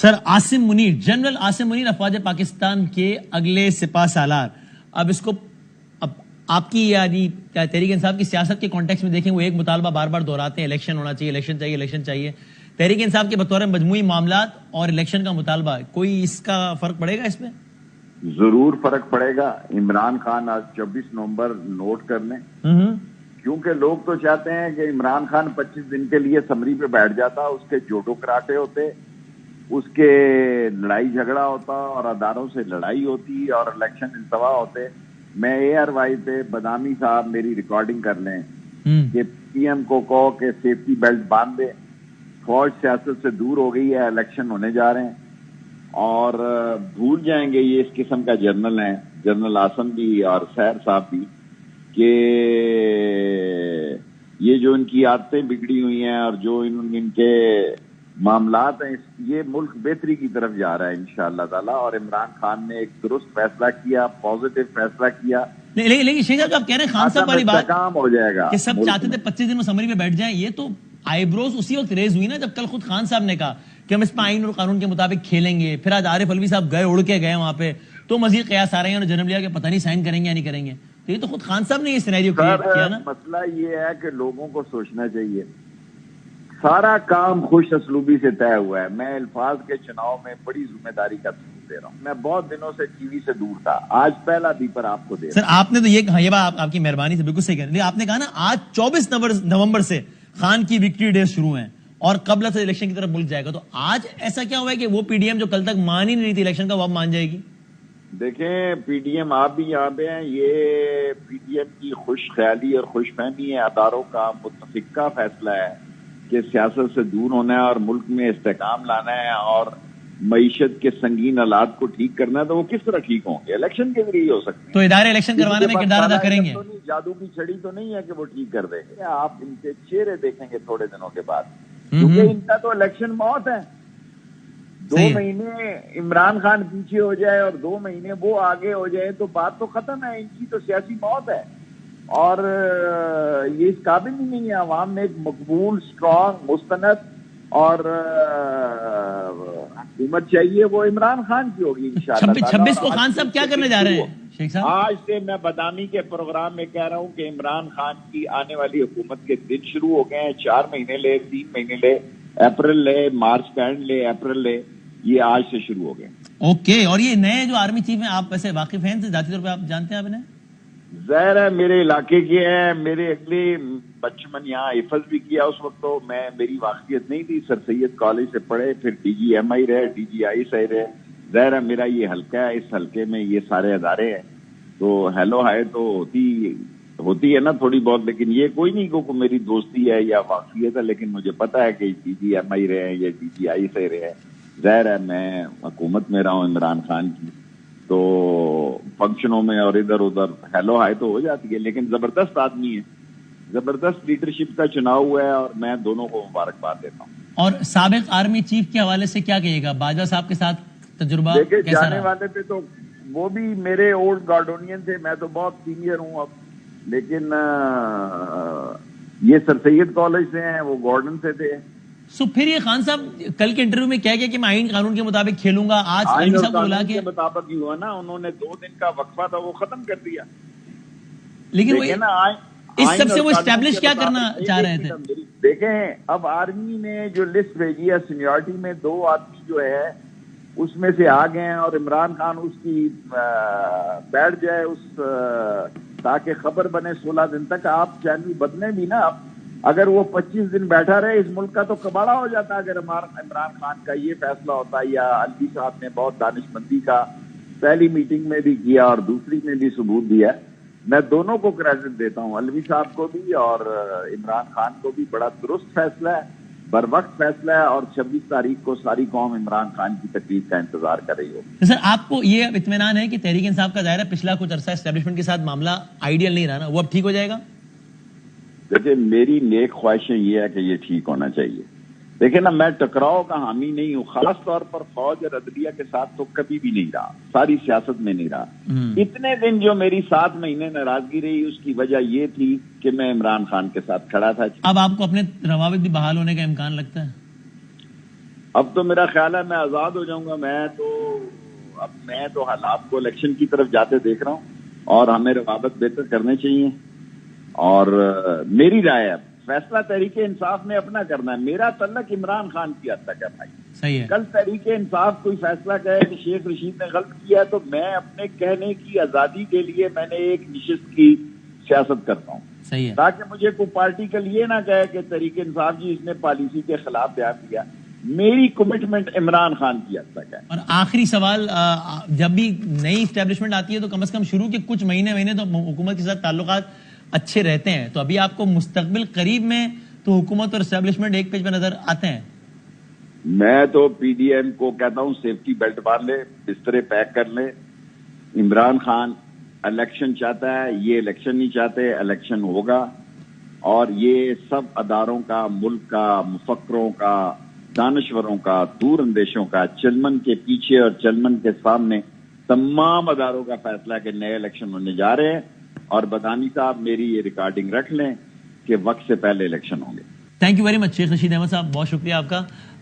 سر Asim Munir, general Asim Munir افواج پاکستان کے اگلے سپاہ سالار، اب اس کو اب آپ کی یعنی تحریک انصاف کی سیاست کے کانٹیکس میں دیکھیں، وہ ایک مطالبہ بار بار دہراتے ہیں، الیکشن ہونا چاہیے، الیکشن چاہیے، الیکشن چاہیے۔ تحریک انصاف کے بطور مجموعی معاملات اور الیکشن کا مطالبہ، کوئی اس کا فرق پڑے گا اس میں؟ ضرور فرق پڑے گا۔ عمران خان آج 24 نومبر نوٹ کر لیں، کیونکہ لوگ تو چاہتے ہیں کہ عمران خان 25 دن کے لیے اسمبلی پہ بیٹھ جاتا، اس کے جوڈو کراٹے ہوتے، اس کے لڑائی جھگڑا ہوتا اور اداروں سے لڑائی ہوتی اور الیکشن التوا ہوتے۔ میں اے آر وائی پہ بدامی صاحب میری ریکارڈنگ کر لیں کہ پی ایم کو کہو کہ سیفٹی بیلٹ باندھ دے، فوج سیاست سے دور ہو گئی ہے، الیکشن ہونے جا رہے ہیں، اور بھول جائیں گے یہ اس قسم کا جنرل ہیں، جنرل عاصم بھی اور سیر صاحب بھی، کہ یہ جو ان کی عادتیں بگڑی ہوئی ہیں اور جو ان کے معاملات ہیں، یہ ملک بہتری کی طرف جا رہا ہے انشاءاللہ تعالی۔ اور عمران خان نے ایک درست فیصلہ کیا، پازیٹو فیصلہ کیا۔ لیکن شیخ صاحب آپ کہہ رہے ہیں خان صاحب والی بات کام ہو جائے گا کہ سب چاہتے تھے 25 دن میں اسمبلی میں بیٹھ جائیں، یہ تو آئی بروز اسی وقت ریز ہوئی نا جب کل خود خان صاحب نے کہا کہ ہم اس پہ آئین اور قانون کے مطابق کھیلیں گے۔ پھر آج عارف علوی صاحب گئے، اڑ کے گئے وہاں پہ، تو مزید قیاس آ رہے ہیں اور جنرل لیا کہ پتہ نہیں سائن کریں گے یا نہیں کریں گے۔ تو یہ تو خود خان صاحب نے یہ سینیریو کیا نا۔ مسئلہ یہ ہے کہ لوگوں کو سوچنا چاہیے، سارا کام خوش اسلوبی سے طے ہوا ہے۔ میں الفاظ کے چناؤ میں بڑی ذمہ داری کا ثبوت دے رہا ہوں۔ میں بہت دنوں سے ٹی وی سے دور تھا، آج پہلا بیپر آپ کو دے رہا ہوں۔ سر آپ نے تو یہ کہا، یہ بات آپ کی مہربانی سے بالکل صحیح کہہ رہے ہیں، آپ نے کہا نا آج 24 نومبر سے خان کی وکٹری ڈے شروع ہیں اور قبل سے الیکشن کی طرف ملک جائے گا، تو آج ایسا کیا ہوا ہے کہ وہ پی ڈی ایم جو کل تک مان ہی نہیں تھی الیکشن کا، وہ اب مان جائے گی؟ دیکھیں پی ڈی ایم آپ بھی یہاں پہ ہیں، یہ پی ڈی ایم کی خوش خیالی اور خوش فہمی ہے، اداروں کا متفقہ فیصلہ ہے کہ سیاست سے دور ہونا ہے اور ملک میں استحکام لانا ہے اور معیشت کے سنگین حالات کو ٹھیک کرنا ہے۔ تو وہ کس طرح ٹھیک ہوں گے؟ الیکشن کے ذریعے ہو سکتے ہیں۔ تو ادارے الیکشن کروانے میں کردار ادا کریں گے؟ جادو کی چھڑی تو نہیں ہے کہ وہ ٹھیک کر دیں گے۔ آپ ان کے چہرے دیکھیں گے تھوڑے دنوں کے بعد، کیونکہ ان کا تو الیکشن موت ہے۔ 2 مہینے عمران خان پیچھے ہو جائے اور 2 مہینے وہ آگے ہو جائے تو بات تو ختم ہے، ان کی تو سیاسی موت ہے، اور یہ اس قابل ہی نہیں ہے۔ عوام میں ایک مقبول، اسٹرانگ، مستند اور حکومت چاہیے، وہ عمران خان کی ہوگی انشاءاللہ۔ 26 کو خان صاحب کیا کرنے جا رہے ہیں شیخ صاحب؟ آج سے میں بدامی کے پروگرام میں کہہ رہا ہوں کہ عمران خان کی آنے والی حکومت کے دن شروع ہو گئے ہیں۔ 4 مہینے لے، 3 مہینے لے، اپریل لے، مارچ کا اینڈ لے، اپریل لے، یہ آج سے شروع ہو گئے۔ اوکے، اور یہ نئے جو آرمی چیف ہیں، آپ ویسے واقف ہیں ذاتی طور پہ، آپ جانتے ہیں آپ انہیں؟ ظاہر ہے میرے علاقے کے ہیں، میرے اگلے بچپن یہاں حفظ بھی کیا، اس وقت تو میری واقفیت نہیں تھی۔ سر سید کالج سے پڑھے، پھر ڈی جی ایم آئی رہے، ڈی جی آئی سے رہے۔ ظاہر ہے میرا یہ حلقہ ہے، اس حلقے میں یہ سارے ادارے ہیں، تو ہیلو ہائے تو ہوتی ہے نا تھوڑی بہت، لیکن یہ کوئی نہیں کہ میری دوستی ہے یا واقفیت ہے، لیکن مجھے پتا ہے کہ ڈی جی ایم آئی رہے ہیں یا ڈی جی آئی سے رہے ہیں۔ ظاہر ہے میں حکومت میں رہا ہوں عمران خان کی، تو فنکشنوں میں اور ادھر ادھر ہیلو ہائے تو ہو جاتی ہے، لیکن زبردست آدمی ہے، زبردست لیڈرشپ کا چناؤ ہوا ہے، اور میں دونوں کو مبارکباد دیتا ہوں۔ اور سابق آرمی چیف کے حوالے سے کیا کہیے گا؟ باجوہ صاحب کے ساتھ تجربہ دیکھیں کیسا جانے رہا؟ والے پہ تو وہ بھی میرے اولڈ گارڈونین تھے، میں تو بہت سینئر ہوں اب، لیکن یہ سر سید کالج سے ہیں، وہ گارڈن سے تھے۔ سو پھر یہ خان صاحب کل کے انٹرویو میں کہہ گیا کہ میں آئین قانون کے مطابق کھیلوں گا، آج علوی صاحب کو بلا کے مطابق ہی ہوا نا، انہوں نے 2 دن کا وقفہ تھا وہ ختم کر دیا، لیکن وہ اس سب سے وہ اسٹیبلش کیا کرنا چاہ رہے تھے؟ دیکھیں اب آرمی نے جو لسٹ بھیجی ہے سینیورٹی میں 2 آدمی جو ہے اس میں سے آ گئے ہیں، اور عمران خان اس کی بیٹھ جائے اس تاکہ خبر بنے 16 دن تک۔ آپ چینل بدلیں بھی نا، اگر وہ 25 دن بیٹھا رہے اس ملک کا تو کباڑا ہو جاتا۔ اگر عمران خان کا یہ فیصلہ ہوتا، یا علوی صاحب نے بہت دانش مندی کا پہلی میٹنگ میں بھی کیا اور دوسری میں بھی ثبوت دیا، میں دونوں کو کریڈٹ دیتا ہوں، علوی صاحب کو بھی اور عمران خان کو بھی۔ بڑا درست فیصلہ ہے، بر وقت فیصلہ ہے، اور 26 تاریخ کو ساری قوم عمران خان کی تقریر کا انتظار کر رہی ہوگی۔ سر آپ کو یہ اطمینان ہے کہ تحریک انصاف کا دائرہ پچھلا کچھ عرصہ اسٹیبلشمنٹ کے ساتھ معاملہ آئیڈیل نہیں رہا نا، وہ اب ٹھیک ہو جائے گا؟ دیکھیں میری نیک خواہشیں یہ ہے کہ یہ ٹھیک ہونا چاہیے۔ دیکھیں نا، میں ٹکراؤ کا حامی نہیں ہوں، خاص طور پر فوج اور عدلیہ کے ساتھ تو کبھی بھی نہیں رہا، ساری سیاست میں نہیں رہا۔ اتنے دن جو میری 7 مہینے ناراضگی رہی، اس کی وجہ یہ تھی کہ میں عمران خان کے ساتھ کھڑا تھا۔ اب آپ کو اپنے روابط بھی بحال ہونے کا امکان لگتا ہے؟ اب تو میرا خیال ہے میں آزاد ہو جاؤں گا. میں تو حالات کو الیکشن کی طرف جاتے دیکھ رہا ہوں اور ہمیں روابط بہتر کرنے چاہیے. اور میری رائے ہے فیصلہ تحریک انصاف نے اپنا کرنا ہے. میرا تعلق عمران خان کی حد تک ہے بھائی. صحیح ہے. کل تحریک انصاف کوئی فیصلہ کہے کہ شیخ رشید نے غلط کیا ہے تو میں اپنے کہنے کی آزادی کے لیے میں نے ایک نشست کی سیاست کرتا ہوں. صحیح ہے. تاکہ مجھے کوئی پارٹی کل یہ نہ کہے کہ تحریک انصاف جی اس نے پالیسی کے خلاف بیان دیا. میری کمٹمنٹ عمران خان کی حد تک ہے. اور آخری سوال، جب بھی نئی اسٹیبلشمنٹ آتی ہے تو کم از کم شروع کے کچھ مہینے تو حکومت کے ساتھ تعلقات اچھے رہتے ہیں. تو ابھی آپ کو مستقبل قریب میں تو حکومت اور اسٹیبلشمنٹ ایک پیج پہ نظر آتے ہیں؟ میں تو پی ڈی ایم کو کہتا ہوں سیفٹی بیلٹ باندھ لے، بسترے پیک کر لے. عمران خان الیکشن چاہتا ہے، یہ الیکشن نہیں چاہتے. الیکشن ہوگا اور یہ سب اداروں کا، ملک کا، مفکروں کا، دانشوروں کا، دور اندیشوں کا، چلمن کے پیچھے اور چلمن کے سامنے تمام اداروں کا فیصلہ کہ نئے الیکشن ہونے جا رہے ہیں. اور بدانی صاحب میری یہ ریکارڈنگ رکھ لیں کہ وقت سے پہلے الیکشن ہوں گے. Thank you very much Sheikh Rashid Ahmad صاحب، بہت شکریہ آپ کا.